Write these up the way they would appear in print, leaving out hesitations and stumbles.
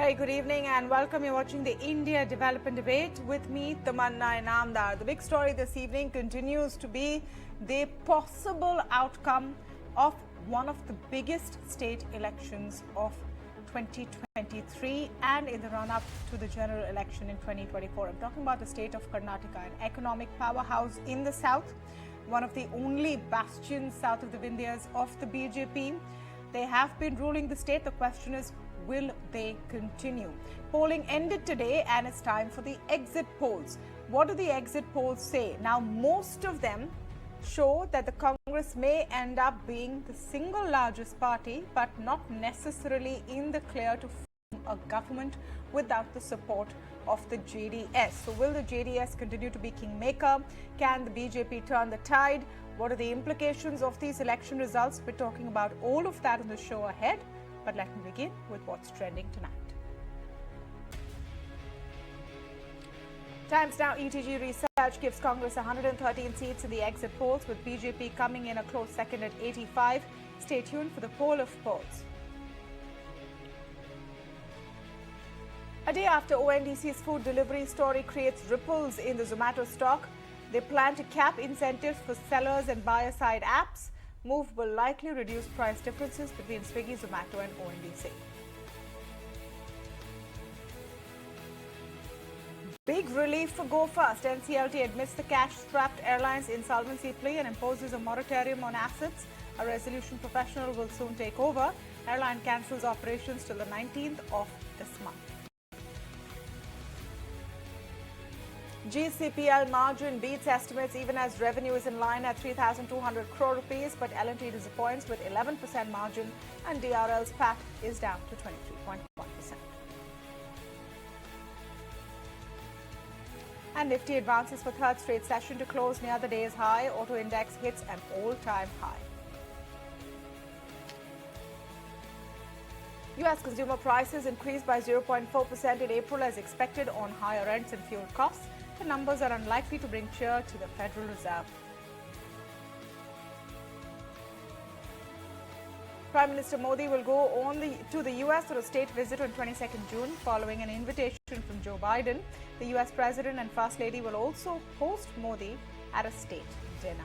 Very good evening and welcome. You're watching the India Development Debate with me, Tamanna Inamdar. The big story this evening continues to be the possible outcome of one of the biggest state elections of 2023 and in the run-up to the general election in 2024. I'm talking about the state of Karnataka, an economic powerhouse in the south, one of the only bastions south of the Vindhyas of the BJP. They have been ruling the state. The question is, will they continue? Polling ended today and it's time for the exit polls. What do the exit polls say? Now, most of them show that the Congress may end up being the single largest party, but not necessarily in the clear to form a government without the support of the JDS. So will the JDS continue to be kingmaker? Can the BJP turn the tide? What are the implications of these election results? We're talking about all of that in the show ahead. But let me begin with what's trending tonight. Times Now ETG research gives Congress 113 seats in the exit polls, with BJP coming in a close second at 85. Stay tuned for the poll of polls. A day after ONDC's food delivery story creates ripples in the Zomato stock, they plan to cap incentives for sellers and buyer-side apps. Move will likely reduce price differences between Swiggy, Zomato and ONDC. Big relief for Go First. NCLT admits the cash-strapped airline's insolvency plea and imposes a moratorium on assets. A resolution professional will soon take over. Airline cancels operations till the 19th of this month. GCPL margin beats estimates even as revenue is in line at 3,200 crore rupees, but L&T disappoints with 11% margin and DRL's PAT is down to 23.1%. And Nifty advances for third straight session to close near the day's high. Auto index hits an all-time high. U.S. consumer prices increased by 0.4% in April as expected on higher rents and fuel costs. The numbers are unlikely to bring cheer to the Federal Reserve. Prime Minister Modi will go to the U.S. for a state visit on 22nd June following an invitation from Joe Biden. The U.S. President and First Lady will also host Modi at a state dinner.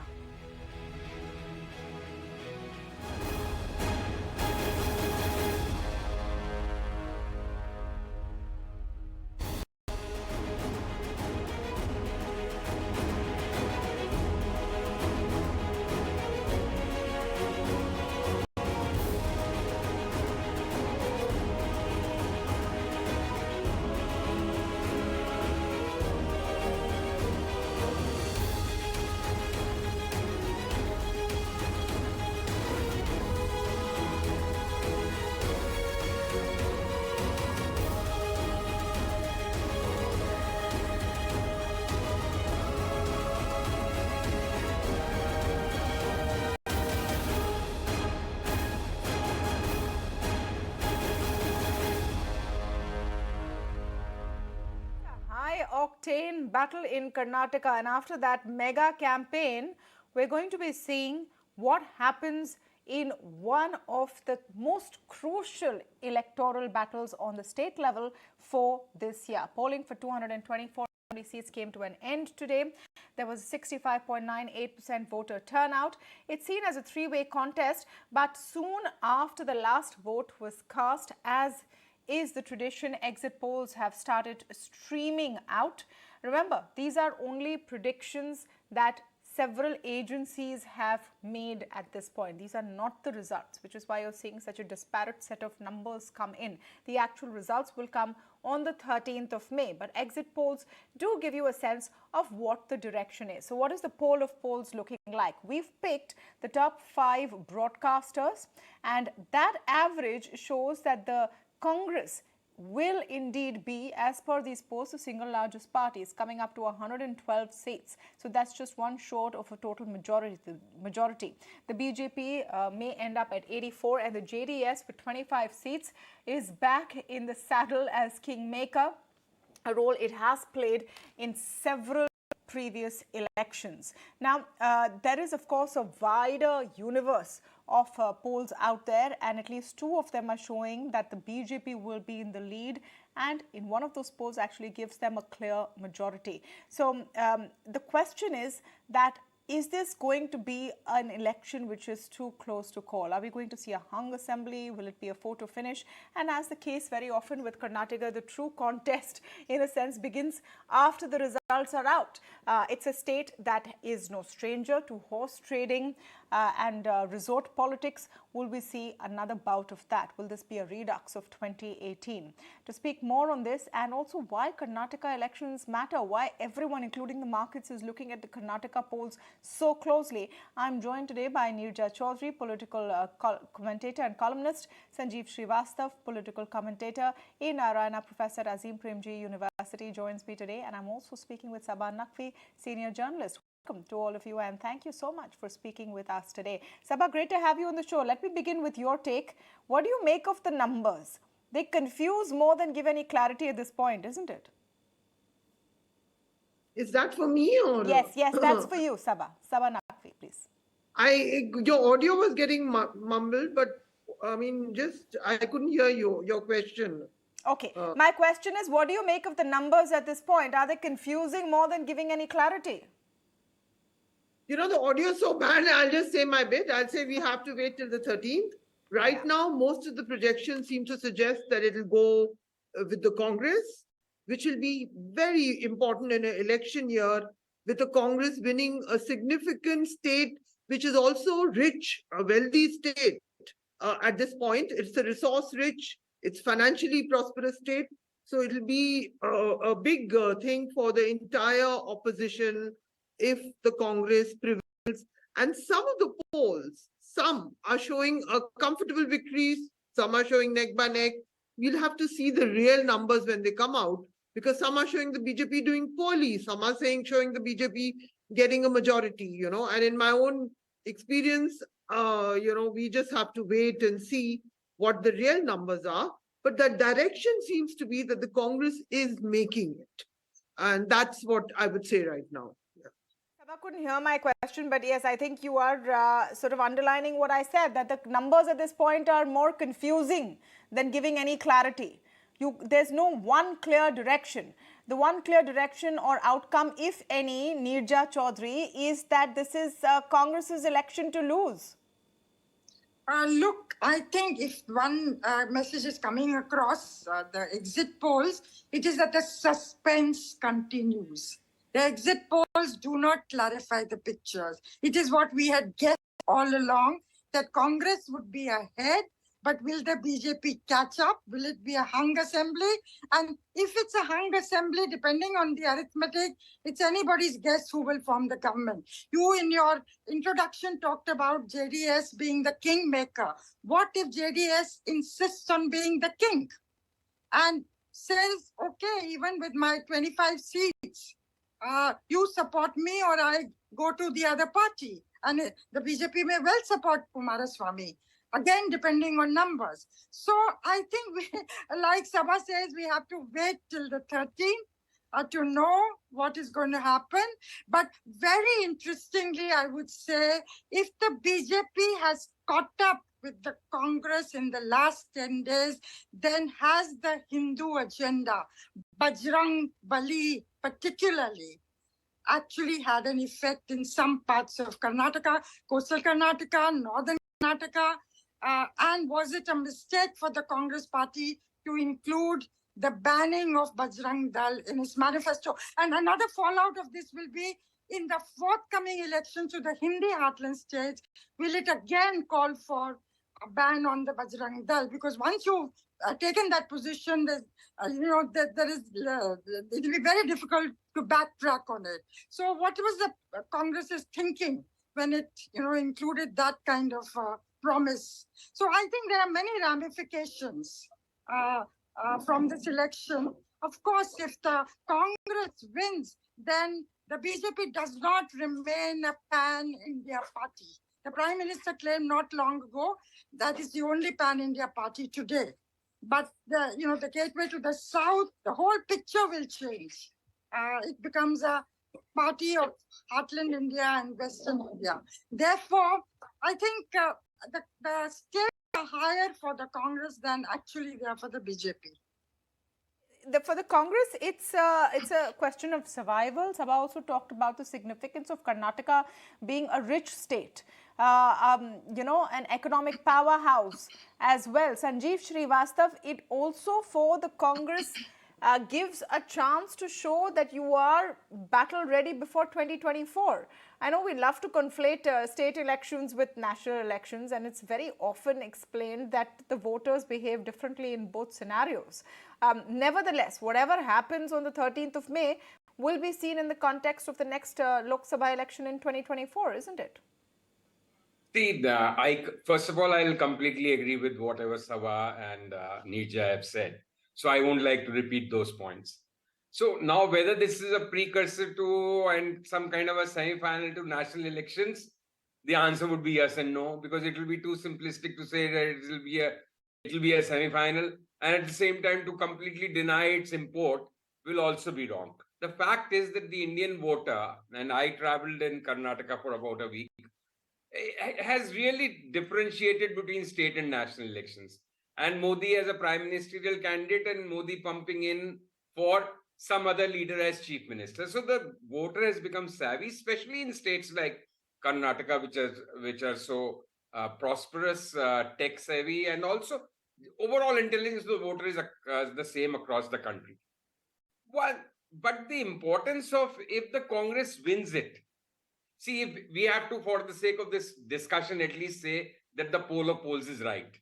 High-octane battle in Karnataka, and after that mega campaign, we're going to be seeing what happens in one of the most crucial electoral battles on the state level for this year. Polling for 224 seats came to an end today. There was 65.98% voter turnout. It's seen as a three-way contest, but soon after the last vote was cast, as is the tradition, exit polls have started streaming out. Remember, these are only predictions that several agencies have made at this point. These are not the results, which is why you're seeing such a disparate set of numbers come in. The actual results will come on the 13th of May, but exit polls do give you a sense of what the direction is. So what is the poll of polls looking like? We've picked the top 5 broadcasters, and that average shows that the Congress will indeed be, as per these polls, the single largest party, is coming up to 112 seats. So that's just one short of a total majority. The BJP may end up at 84, and the JDS with 25 seats is back in the saddle as kingmaker, a role it has played in several previous elections. Now, there is, of course, a wider universe of polls out there, and at least two of them are showing that the BJP will be in the lead, and in one of those polls actually gives them a clear majority. So the question is that, is this going to be an election which is too close to call? Are we going to see a hung assembly? Will it be a photo finish? And as the case very often with Karnataka, the true contest, in a sense, begins after the results are out. It's a state that is no stranger to horse trading and resort politics. Will we see another bout of that? Will this be a redux of 2018? To speak more on this, and also why Karnataka elections matter, why everyone, including the markets, is looking at the Karnataka polls so closely, I'm joined today by Neerja Chowdhury, political commentator and columnist, Sanjeev Srivastava, political commentator in Narayana, Professor Azim Premji University joins me today, and I'm also speaking with Saba Naqvi, senior journalist. Welcome to all of you, and thank you so much for speaking with us today. Saba, great to have you on the show. Let me begin with your take. What do you make of the numbers? They confuse more than give any clarity at this point, isn't it? Is that for me or? Yes, that's for you, Saba. Saba Naqvi, please. Your audio was getting mumbled, but I mean, I couldn't hear your question. Okay, my question is, what do you make of the numbers at this point? Are they confusing more than giving any clarity? You know, the audio is so bad, I'll just say my bit. I'll say we have to wait till the 13th. Right now, most of the projections seem to suggest that it'll go with the Congress, which will be very important in an election year, with the Congress winning a significant state, which is also rich, a wealthy state. At this point, it's a resource-rich, it's financially prosperous state. So it'll be a big thing for the entire opposition if the Congress prevails. And some of the polls, some are showing a comfortable victories, some are showing neck by neck. We'll have to see the real numbers when they come out, because some are showing the BJP doing poorly, some are showing the BJP getting a majority, and in my own experience, we just have to wait and see what the real numbers are. But the direction seems to be that the Congress is making it. And that's what I would say right now. I couldn't hear my question, but yes, I think you are sort of underlining what I said, that the numbers at this point are more confusing than giving any clarity. There's no one clear direction. The one clear direction or outcome, if any, Neerja Chowdhury, is that this is Congress's election to lose. Look, I think if one message is coming across the exit polls, it is that the suspense continues. The exit polls do not clarify the pictures. It is what we had guessed all along, that Congress would be ahead, but will the BJP catch up? Will it be a hung assembly? And if it's a hung assembly, depending on the arithmetic, it's anybody's guess who will form the government. You, in your introduction, talked about JDS being the kingmaker. What if JDS insists on being the king and says, okay, even with my 25 seats, you support me or I go to the other party? And the BJP may well support Kumaraswamy. Again, depending on numbers. So I think, like Saba says, we have to wait till the 13th to know what is going to happen. But very interestingly, I would say, if the BJP has caught up with the Congress in the last 10 days, then has the Hindu agenda, Bajrang Bali particularly, actually had an effect in some parts of Karnataka, coastal Karnataka, northern Karnataka, and was it a mistake for the Congress party to include the banning of Bajrang Dal in its manifesto? And another fallout of this will be in the forthcoming elections to the Hindi heartland states. Will it again call for a ban on the Bajrang Dal? Because once you've taken that position, there's, it will be very difficult to backtrack on it. So what was the Congress's thinking when it, included that kind of promise? So I think there are many ramifications from this election. Of course, if the Congress wins, then the BJP does not remain a pan-India party. The Prime Minister claimed not long ago that is the only pan-India party today. But the gateway to the south, the whole picture will change. It becomes a party of Heartland India and Western India. Therefore, I think the stakes are higher for the Congress than actually they are for the BJP. For the Congress, it's a question of survival. Sabha also talked about the significance of Karnataka being a rich state, an economic powerhouse as well. Sanjeev Srivastava, it also for the Congress gives a chance to show that you are battle ready before 2024. I know we love to conflate state elections with national elections, and it's very often explained that the voters behave differently in both scenarios. Nevertheless, whatever happens on the 13th of May will be seen in the context of the next Lok Sabha election in 2024, isn't it? See, first of all, I'll completely agree with whatever Saba and Neerja have said. So I won't like to repeat those points. So now whether this is a precursor to and some kind of a semi-final to national elections, the answer would be yes and no, because it will be too simplistic to say that it will be a semi-final, and at the same time to completely deny its import will also be wrong. The fact is that the Indian voter, and I traveled in Karnataka for about a week, has really differentiated between state and national elections. And Modi as a prime ministerial candidate and Modi pumping in for some other leader as chief minister. So the voter has become savvy, especially in states like Karnataka, which are so prosperous, tech savvy, and also overall intelligence of the voter is the same across the country. Well, but the importance of if the Congress wins it, see, if we have to, for the sake of this discussion, at least say that the poll of polls is right.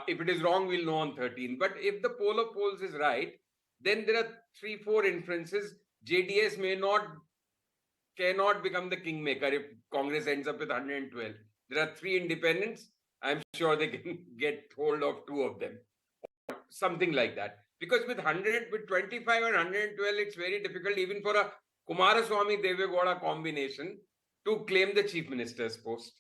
If it is wrong, we'll know on 13. But if the poll of polls is right, then there are 3-4 inferences. JDS cannot become the kingmaker if Congress ends up with 112. There are 3 independents. I'm sure they can get hold of 2 of them, or something like that. Because with 25 and 112, it's very difficult even for a Kumaraswamy Devegowda combination to claim the chief minister's post.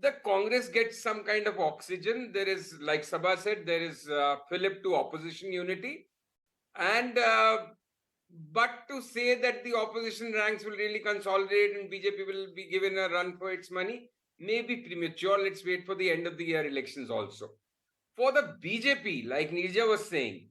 The Congress gets some kind of oxygen. There is, like Sabha said, there is fillip to opposition unity. And but to say that the opposition ranks will really consolidate and BJP will be given a run for its money may be premature. Let's wait for the end of the year elections also. For the BJP, like Neerja was saying,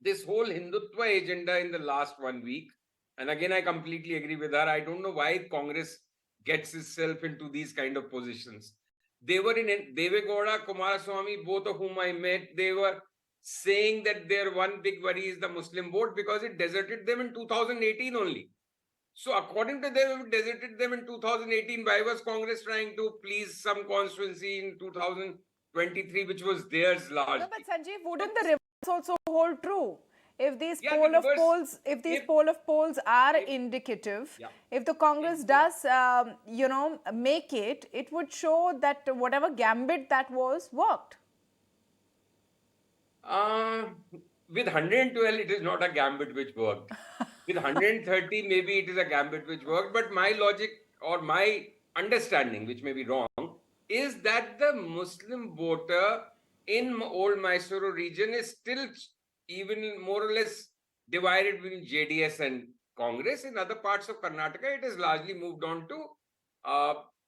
this whole Hindutva agenda in the last 1 week, and again, I completely agree with her. I don't know why Congress gets itself into these kind of positions. They were in Devegowda, Kumaraswamy, both of whom I met, they were saying that their one big worry is the Muslim vote because it deserted them in 2018 only. So according to them, it deserted them in 2018. Why was Congress trying to please some constituency in 2023, which was theirs largely? No, but Sanjeev, wouldn't the reverse also hold true? If these poll of polls are indicative, if the Congress does, make it, it would show that whatever gambit that was worked. With 112, it is not a gambit which worked. With 130, maybe it is a gambit which worked. But my logic or my understanding, which may be wrong, is that the Muslim voter in old Mysuru region is still even more or less divided between JDS and Congress. In other parts of Karnataka, it has largely moved on to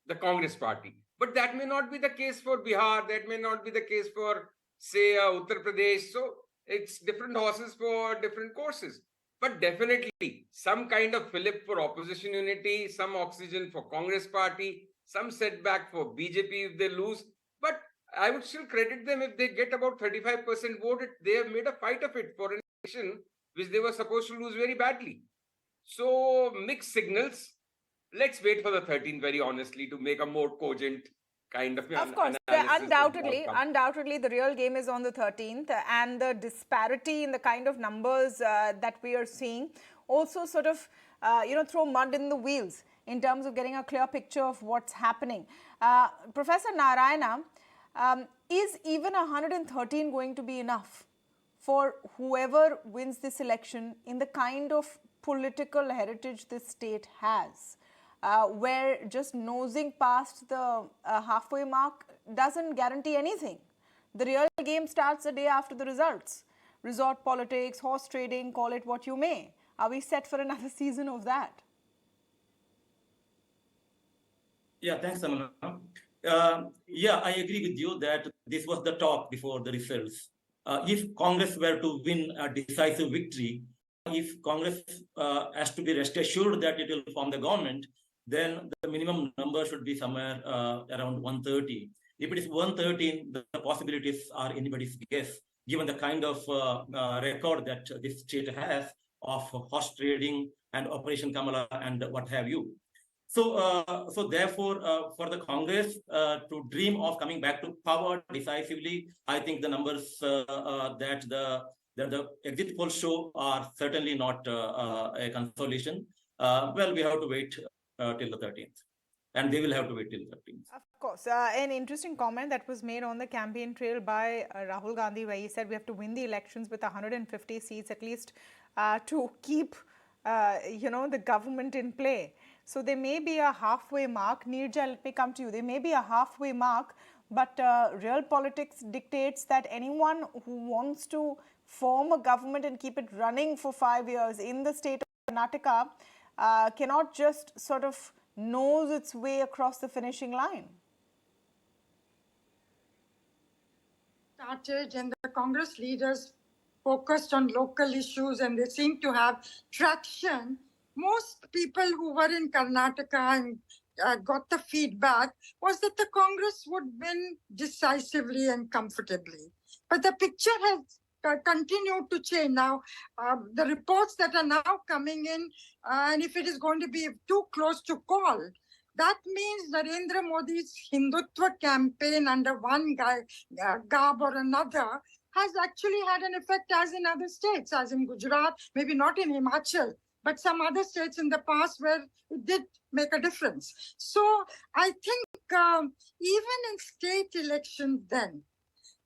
the Congress party. But that may not be the case for Bihar. That may not be the case for, say, Uttar Pradesh. So it's different horses for different courses. But definitely some kind of fillip for opposition unity, some oxygen for Congress party, some setback for BJP if they lose. But I would still credit them if they get about 35% vote. They have made a fight of it for an election which they were supposed to lose very badly. So mixed signals. Let's wait for the 13th, very honestly, to make a more cogent kind of course, undoubtedly, the real game is on the 13th, and the disparity in the kind of numbers that we are seeing also sort of, throw mud in the wheels in terms of getting a clear picture of what's happening. Professor Narayana, is even 113 going to be enough for whoever wins this election in the kind of political heritage this state has? Where just nosing past the halfway mark doesn't guarantee anything. The real game starts the day after the results. Resort politics, horse trading, call it what you may. Are we set for another season of that? Yeah, thanks, Tamanna. Yeah, I agree with you that this was the talk before the results. If Congress were to win a decisive victory, if Congress has to be rest assured that it will form the government, then the minimum number should be somewhere around 130. If it is 113, the possibilities are anybody's guess, given the kind of record that this state has of horse trading and Operation Kamala and what have you. So therefore, for the Congress to dream of coming back to power decisively, I think the numbers that the exit polls show are certainly not a consolation. Well, we have to wait till the 13th. And they will have to wait till the 13th. Of course. An interesting comment that was made on the campaign trail by Rahul Gandhi, where he said we have to win the elections with 150 seats at least to keep, the government in play. So there may be a halfway mark. Neerja, let me come to you. There may be a halfway mark, but real politics dictates that anyone who wants to form a government and keep it running for 5 years in the state of Karnataka cannot just sort of nose its way across the finishing line. Started and the Congress leaders focused on local issues and they seem to have traction. Most people who were in Karnataka and got the feedback was that the Congress would win decisively and comfortably. But the picture has continued to change. Now, the reports that are now coming in, and if it is going to be too close to call, that means Narendra Modi's Hindutva campaign under one guy, garb or another, has actually had an effect as in other states, as in Gujarat, maybe not in Himachal, but some other states in the past where it did make a difference. So I think even in state elections then,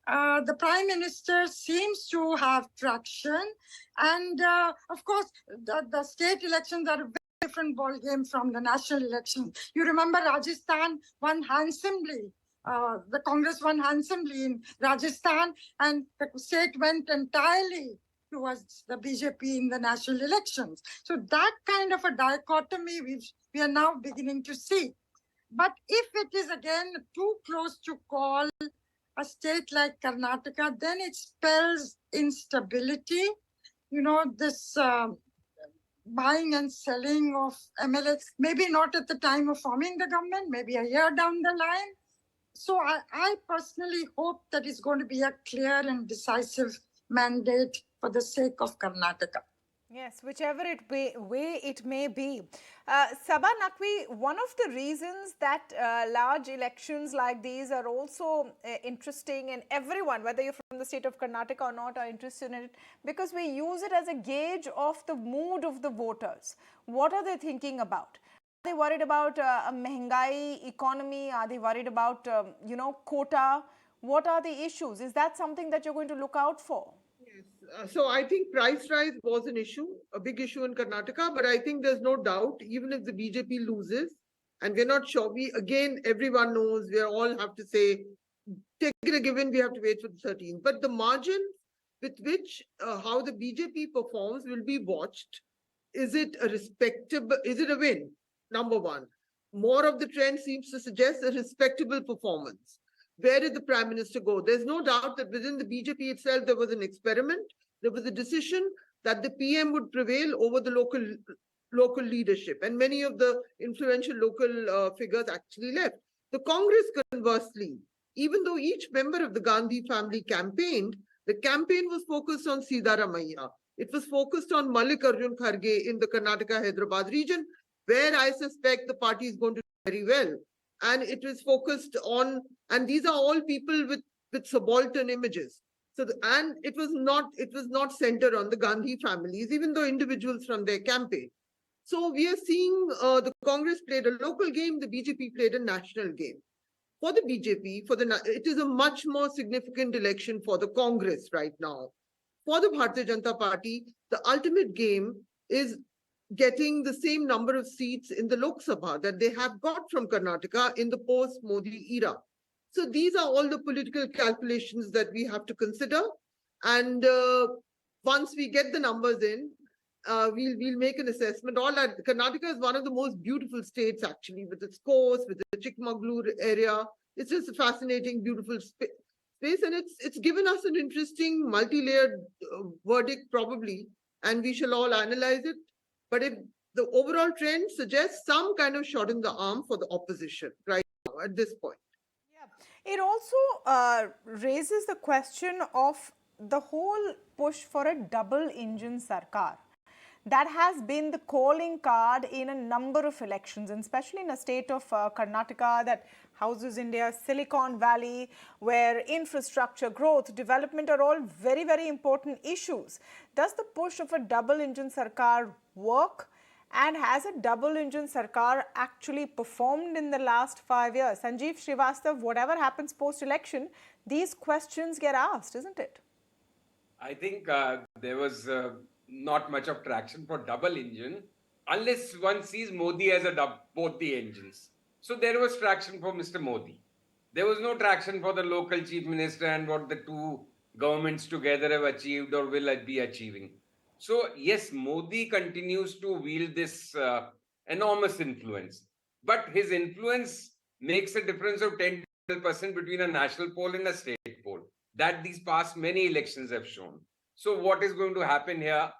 the Prime Minister seems to have traction. And of course, the state elections are a very different ballgame from the national elections. You remember Rajasthan won handsomely. The Congress won handsomely in Rajasthan, and the state went entirely towards the BJP in the national elections. So that kind of a dichotomy we are now beginning to see. But if it is again too close to call a state like Karnataka, then it spells instability. This buying and selling of MLAs, maybe not at the time of forming the government, maybe a year down the line. So I personally hope that it's going to be a clear and decisive mandate for the sake of Karnataka. Yes, whichever way it may be. Saba Naqvi, one of the reasons that large elections like these are also interesting, and everyone, whether you're from the state of Karnataka or not, are interested in it, because we use it as a gauge of the mood of the voters. What are they thinking about? Are they worried about a mehengai economy? Are they worried about, quota? What are the issues? Is that something that you're going to look out for? Yes. So I think price rise was an issue, a big issue in Karnataka, but I think there's no doubt, even if the BJP loses, and we're not sure, everyone knows, we all have to say, take it a given, we have to wait for the 13th. But the margin with which, how the BJP performs will be watched. Is it a win? Number one. More of the trend seems to suggest a respectable performance. Where did the Prime Minister go? There's no doubt that within the BJP itself, there was an experiment. There was a decision that the PM would prevail over the local leadership. And many of the influential local figures actually left. The Congress, conversely, even though each member of the Gandhi family campaigned, the campaign was focused on Siddaramaiah. It was focused on Mallikarjun Kharge in the Karnataka-Hyderabad region, where I suspect the party is going to do very well. And it was focused on, and these are all people with subaltern images. So, and it was not centered on the Gandhi families, even though individuals from their campaign. So we are seeing the Congress played a local game, the BJP played a national game. For the BJP, it is a much more significant election for the Congress right now. For the Bharatiya Janata Party, the ultimate game is getting the same number of seats in the Lok Sabha that they have got from Karnataka in the post-Modi era. So these are all the political calculations that we have to consider. And once we get the numbers in, we'll make an assessment. All that Karnataka is one of the most beautiful states actually, with its coast, with the Chikmagalur area. It's just a fascinating, beautiful space, and it's given us an interesting, multi-layered verdict probably, and we shall all analyze it. But if the overall trend suggests some kind of shot in the arm for the opposition right now at this point. Yeah. It also raises the question of the whole push for a double engine Sarkar. That has been the calling card in a number of elections, and especially in a state of Karnataka that houses India's Silicon Valley, where infrastructure, growth, development are all very, very important issues. Does the push of a double engine Sarkar work? And has a double engine Sarkar actually performed in the last 5 years? Sanjeev Srivastava, whatever happens post-election, these questions get asked, isn't it? I think there was not much of traction for double engine unless one sees Modi as both the engines. So there was traction for Mr. Modi. There was no traction for the local chief minister and what the two governments together have achieved or will be achieving. So yes, Modi continues to wield this enormous influence, but his influence makes a difference of 10% between a national poll and a state poll. That these past many elections have shown. So what is going to happen here?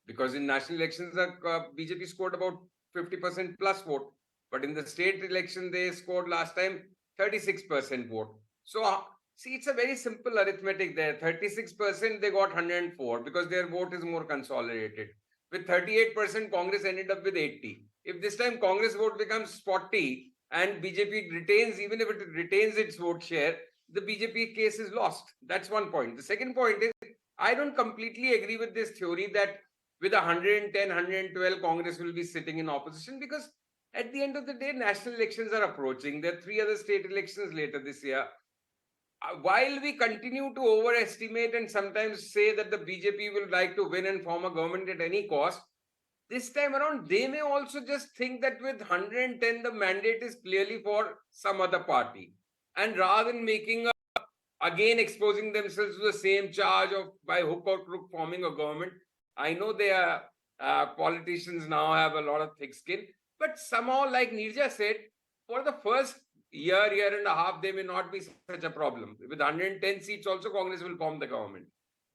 Because in national elections, BJP scored about 50% plus vote, but in the state election, they scored last time 36% vote. So see, it's a very simple arithmetic there. 36%, they got 104 because their vote is more consolidated. With 38%, Congress ended up with 80. If this time Congress vote becomes 40 and BJP retains, even if it retains its vote share, the BJP case is lost. That's one point. The second point is, I don't completely agree with this theory that with 110, 112, Congress will be sitting in opposition, because at the end of the day, national elections are approaching. There are 3 other state elections later this year. While we continue to overestimate and sometimes say that the BJP will like to win and form a government at any cost, this time around, they may also just think that with 110, the mandate is clearly for some other party. And rather than making again exposing themselves to the same charge of by hook or crook forming a government, I know they are politicians now have a lot of thick skin, but somehow, like Neerja said, for the first year and a half, they may not be such a problem. With 110 seats, also Congress will form the government.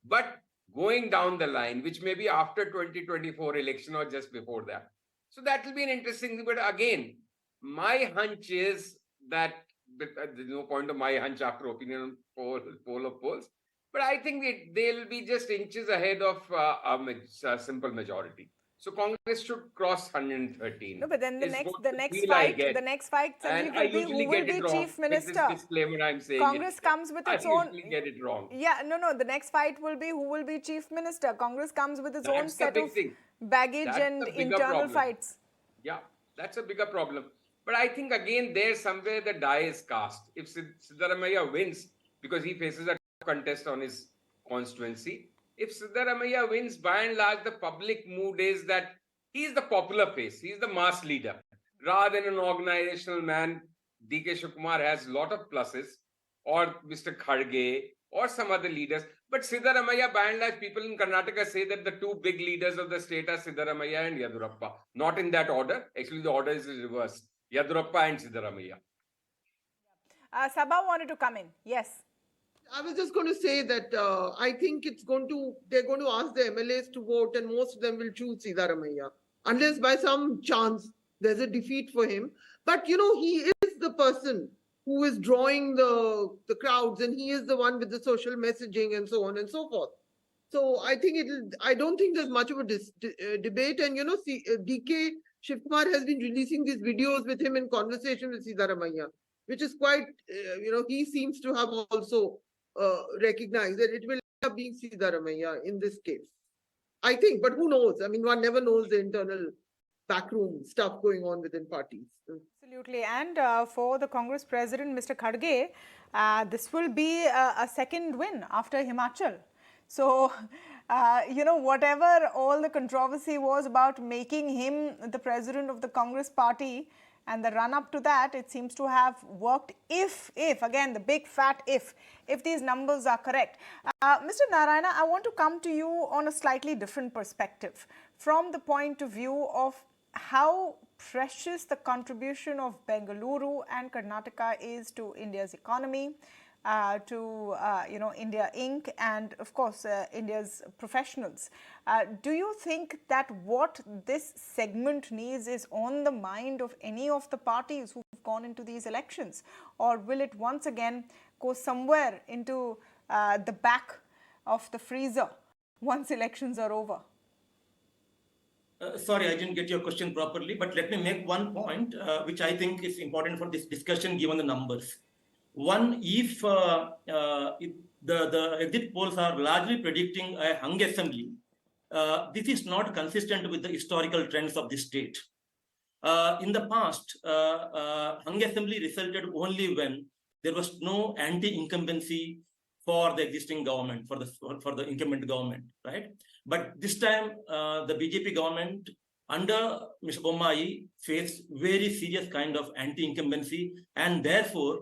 But going down the line, which may be after 2024 election or just before that. So that will be an interesting thing. But again, my hunch is that there's no point of my hunch after opinion poll of polls. But I think they'll be just inches ahead of a simple majority. So Congress should cross 113. No, but then the next fight, Sanjeev, will be who will be chief minister. This disclaimer I'm saying. Congress comes with its own. I usually get it wrong. Yeah, no. The next fight will be who will be chief minister. Congress comes with its own set of baggage and internal fights. Yeah, that's a bigger problem. But I think again there somewhere the die is cast. If Siddaramaiah wins, because he faces a contest on his constituency, if Siddaramaiah wins, by and large, the public mood is that he is the popular face. He is the mass leader. Rather than an organizational man, D.K. Shivakumar has a lot of pluses, or Mr. Kharge, or some other leaders. But Siddaramaiah, by and large, people in Karnataka say that the two big leaders of the state are Siddaramaiah and Yadurappa. Not in that order. Actually, the order is reversed. Yadurappa and Siddaramaiah. Saba wanted to come in. Yes. I was just going to say that I think they're going to ask the MLAs to vote, and most of them will choose Siddaramaiah, unless by some chance there's a defeat for him. But, he is the person who is drawing the crowds, and he is the one with the social messaging and so on and so forth. So I don't think there's much of a debate. And, DK Shivakumar has been releasing these videos with him in conversation with Siddaramaiah, which is quite, he seems to have also recognized that it will end up being Siddaramaiah in this case. I think, but who knows? I mean, one never knows the internal backroom stuff going on within parties. Absolutely. And for the Congress president, Mr. Kharge, this will be a second win after Himachal. So, whatever all the controversy was about making him the president of the Congress party and the run up to that, it seems to have worked if again, the big fat if these numbers are correct. Mr. Narayana, I want to come to you on a slightly different perspective. from the point of view of how precious the contribution of Bengaluru and Karnataka is to India's economy, to India Inc. and of course India's professionals. Do you think that what this segment needs is on the mind of any of the parties who've gone into these elections, or will it once again go somewhere into the back of the freezer once elections are over? Sorry, I didn't get your question properly, but let me make one point, which I think is important for this discussion given the numbers. One, if the exit polls are largely predicting a hung assembly, this is not consistent with the historical trends of the state. In the past, hung assembly resulted only when there was no anti-incumbency for the existing government, for the incumbent government, right? But this time, the BJP government under Mr. Bommai faced very serious kind of anti-incumbency, and therefore,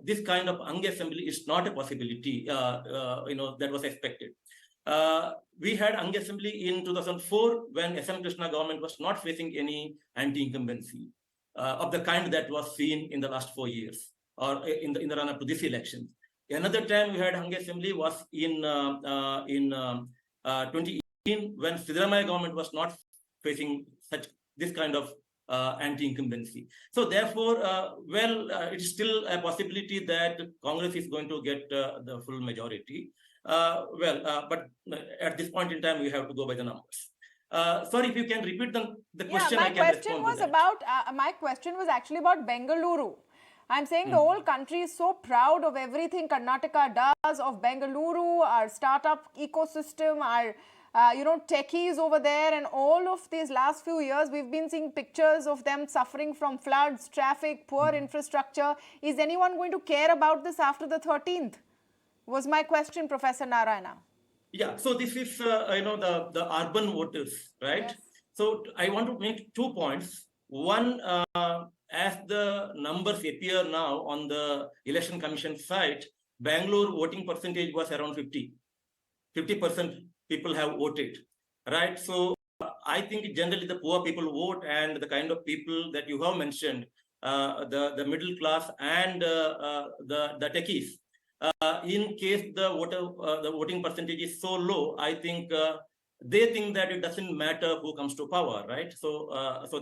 this kind of hung assembly is not a possibility, that was expected. We had hung assembly in 2004 when SM Krishna government was not facing any anti-incumbency of the kind that was seen in the last 4 years or in the run-up to this election. Another time we had hung assembly was in 2018 when Siddaramaiah government was not facing this kind of anti-incumbency. So therefore, it is still a possibility that Congress is going to get the full majority. But at this point in time, we have to go by the numbers. Sorry, if you can repeat the question, I can respond to that. My question was actually about Bengaluru. I'm saying the whole country is so proud of everything Karnataka does, of Bengaluru, our startup ecosystem, our techies over there, and all of these last few years, we've been seeing pictures of them suffering from floods, traffic, poor infrastructure. Is anyone going to care about this after the 13th? Was my question, Professor Narayana. Yeah, so this is, the urban voters, right? Yes. So I want to make 2 points. One, as the numbers appear now on the Election Commission site, Bangalore voting percentage was around 50% people have voted, right? So I think generally the poor people vote, and the kind of people that you have mentioned, the middle class and the techies. In case the voting percentage is so low, I think they think that it doesn't matter who comes to power, right? So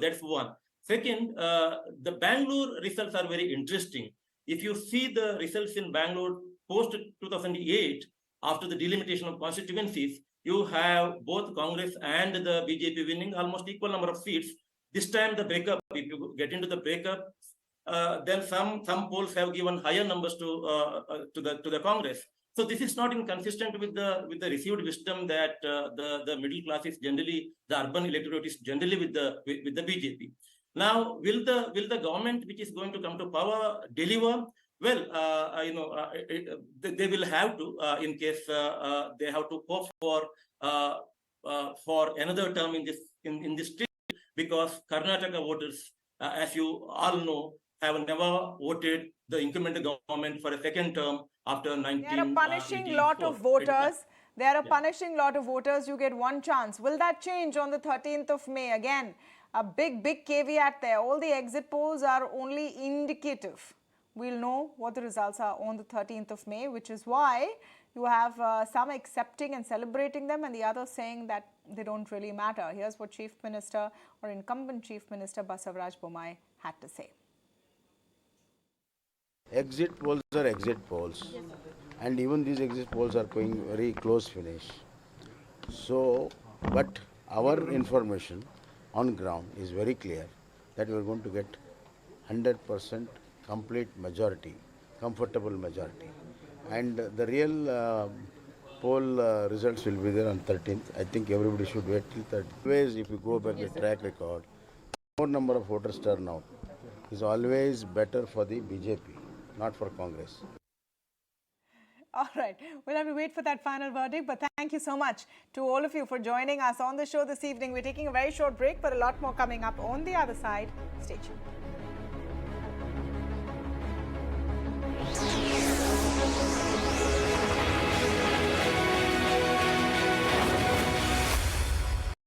that's one. Second, the Bangalore results are very interesting. If you see the results in Bangalore post 2008, after the delimitation of constituencies, you have both Congress and the BJP winning almost equal number of seats. This time the breakup, if you get into the breakup, then some polls have given higher numbers to the Congress. So this is not inconsistent with the received wisdom that the middle class is generally, the urban electorate is generally with the BJP. Now, will the government which is going to come to power deliver? Well, they will have to, in case they have to go for another term in this state, because Karnataka voters, as you all know, have never voted the incumbent government for a second term after 1984. They are a punishing lot of voters. They are a punishing lot of voters. You get one chance. Will that change on the 13th of May? Again, a big caveat there. All the exit polls are only indicative. We'll know what the results are on the 13th of May, which is why you have some accepting and celebrating them and the others saying that they don't really matter. Here's what Chief Minister or incumbent Chief Minister Basavaraj Bommai had to say. Exit polls are exit polls, and even these exit polls are going very close finish. So, but our information on ground is very clear that we are going to get 100% complete majority, comfortable majority, and the real poll results will be there on 13th. I think everybody should wait till 13th. Always, if you go back the track record, more number of voters turnout is always better for the BJP, not for Congress. All right, we'll have to wait for that final verdict, but thank you so much to all of you for joining us on the show this evening. We're taking a very short break, but a lot more coming up on the other side. Stay tuned.